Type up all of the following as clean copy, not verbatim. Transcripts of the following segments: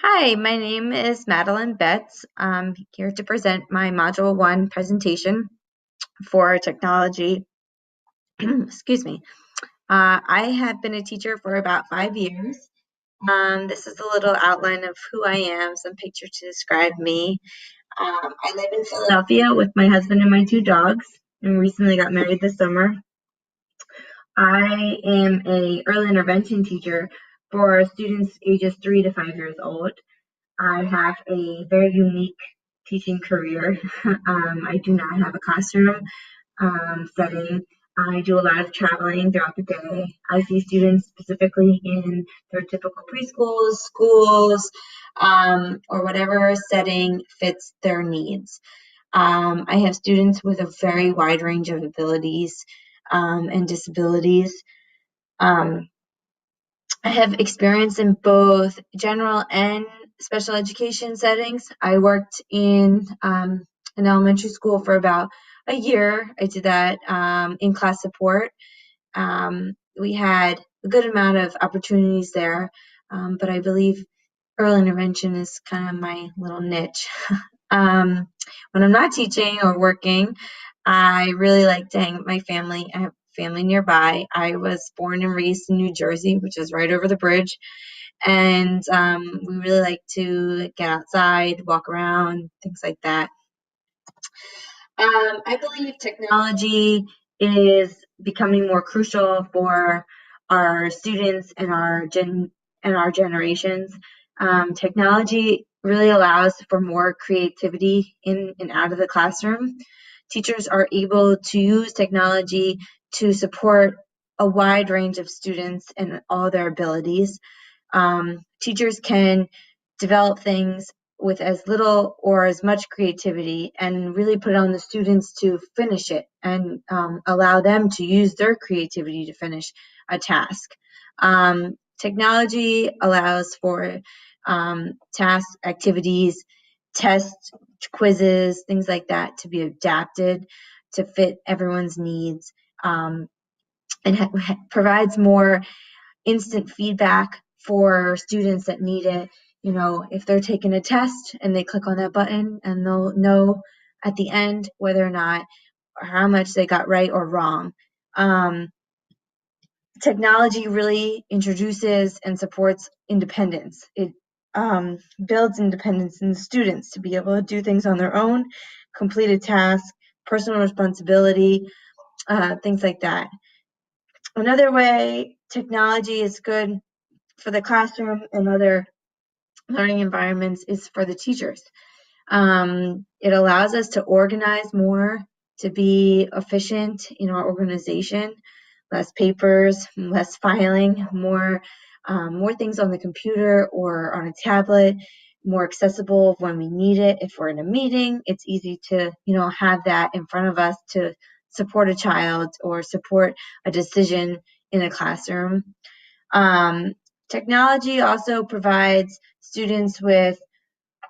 Hi, my name is Madeline Betts. I'm here to present my Module 1 presentation for technology. Excuse me. I have been a teacher for about 5 years. This is a little outline of who I am, some picture to describe me. I live in Philadelphia with my husband and my two dogs, and recently got married this summer. I am a early intervention teacher for students ages 3 to 5 years old. I have a very unique teaching career. I do not have a classroom setting. I do a lot of traveling throughout the day. I see students specifically in their typical preschools, schools, or whatever setting fits their needs. I have students with a very wide range of abilities and disabilities. Um, I have experience in both general and special education settings. I worked in an elementary school for about a year. I did that in class support. We had a good amount of opportunities there, but I believe early intervention is kind of my little niche. When I'm not teaching or working, I really like to hang with my family. I have family nearby. I was born and raised in New Jersey, which is right over the bridge. And we really like to get outside, walk around, things like that. I believe technology is becoming more crucial for our students and our generations. Technology really allows for more creativity in and out of the classroom. Teachers are able to use technology to support a wide range of students and all their abilities. Teachers can develop things with as little or as much creativity and really put it on the students to finish it and allow them to use their creativity to finish a task. Technology allows for task activities, tests, quizzes, things like that to be adapted to fit everyone's needs, and provides more instant feedback for students that need it. If they're taking a test and they click on that button, and they'll know at the end whether or not or how much they got right or wrong. Technology really introduces and supports independence. It builds independence in the students to be able to do things on their own, complete a task, personal responsibility, things like that. Another way technology is good for the classroom and other learning environments is for the teachers. It allows us to organize more, to be efficient in our organization, less papers, less filing, more things on the computer or on a tablet, more accessible when we need it. If we're in a meeting, it's easy to have that in front of us to support a child or support a decision in a classroom. Technology also provides students with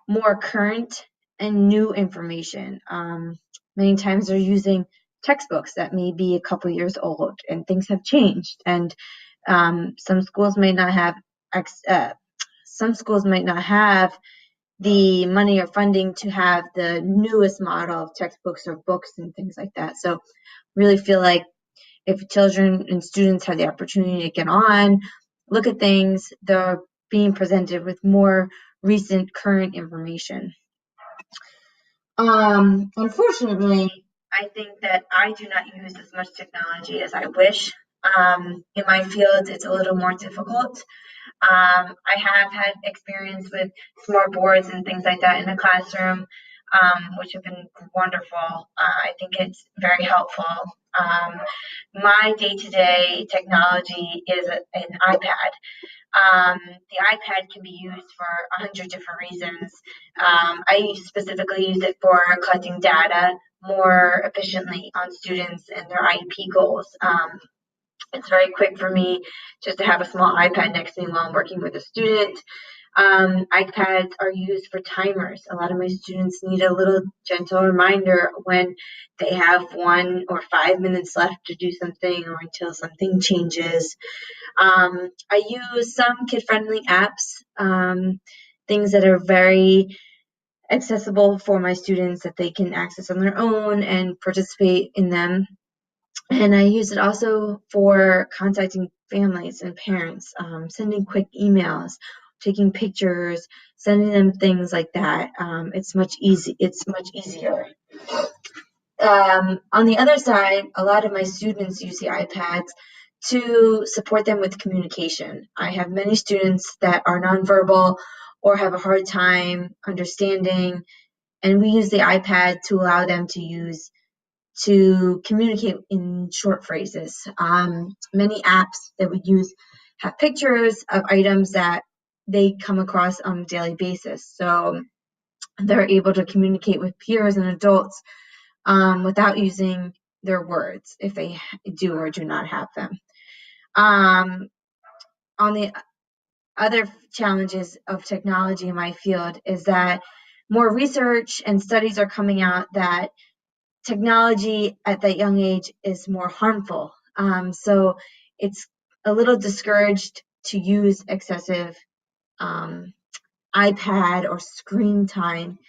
more current and new information. Many times they're using textbooks that may be a couple years old, and things have changed. And some schools might not have the money or funding to have the newest model of textbooks or books and things like that. So, really feel like if children and students have the opportunity to get on, look at things, they're being presented with more recent, current information. Unfortunately, I think that I do not use as much technology as I wish. In my field, it's a little more difficult. I have had experience with smart boards and things like that in the classroom, which have been wonderful. I think it's very helpful. My day-to-day technology is an iPad. The iPad can be used for 100 different reasons. I specifically use it for collecting data more efficiently on students and their IEP goals. It's very quick for me just to have a small iPad next to me while I'm working with a student. iPads are used for timers. A lot of my students need a little gentle reminder when they have 1 or 5 minutes left to do something or until something changes. I use some kid-friendly apps things that are very accessible for my students that they can access on their own and participate in them. And I use it also for contacting families and parents, sending quick emails, taking pictures, sending them things like that. It's much easier. On the other side, a lot of my students use the iPads to support them with communication. I have many students that are nonverbal or have a hard time understanding, and we use the iPad to allow them to communicate in short phrases. Many apps that we use have pictures of items that they come across on a daily basis. So they're able to communicate with peers and adults without using their words if they do or do not have them. On the other challenges of technology in my field is that more research and studies are coming out that technology at that young age is more harmful. So it's a little discouraged to use excessive iPad or screen time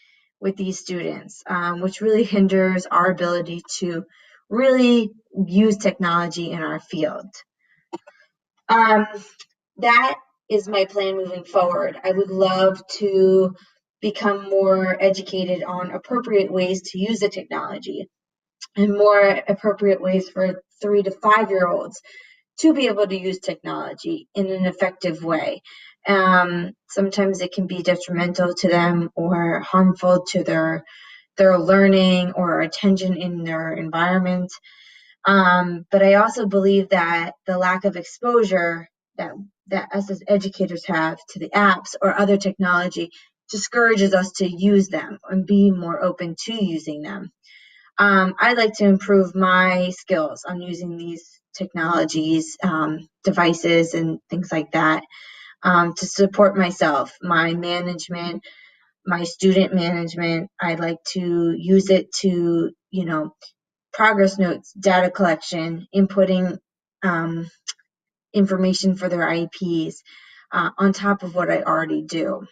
with these students, which really hinders our ability to really use technology in our field. That is my plan moving forward. I would love to become more educated on appropriate ways to use the technology and more appropriate ways for 3 to 5-year-olds to be able to use technology in an effective way. Sometimes it can be detrimental to them or harmful to their learning or attention in their environment. But I also believe that the lack of exposure that us as educators have to the apps or other technology discourages us to use them and be more open to using them. I'd like to improve my skills on using these technologies, devices, and things like that to support myself, my management, my student management. I'd like to use it to, progress notes, data collection, inputting information for their IEPs on top of what I already do.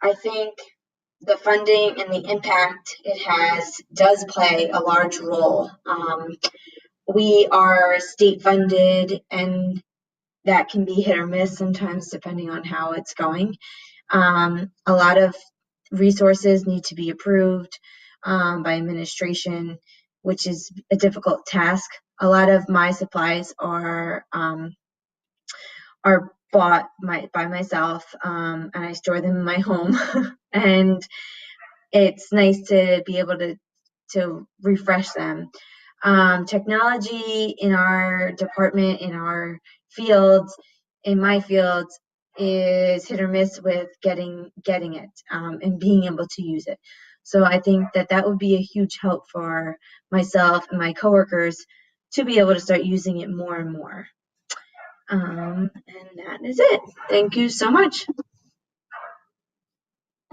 I think the funding and the impact it has does play a large role. We are state funded, and that can be hit or miss sometimes depending on how it's going. A lot of resources need to be approved by administration, which is a difficult task. A lot of my supplies are bought by myself, and I store them in my home. And it's nice to be able to refresh them. Technology in our department, in our fields, in my fields, is hit or miss with getting it and being able to use it. So I think that would be a huge help for myself and my coworkers to be able to start using it more and more. And that is it. Thank you so much.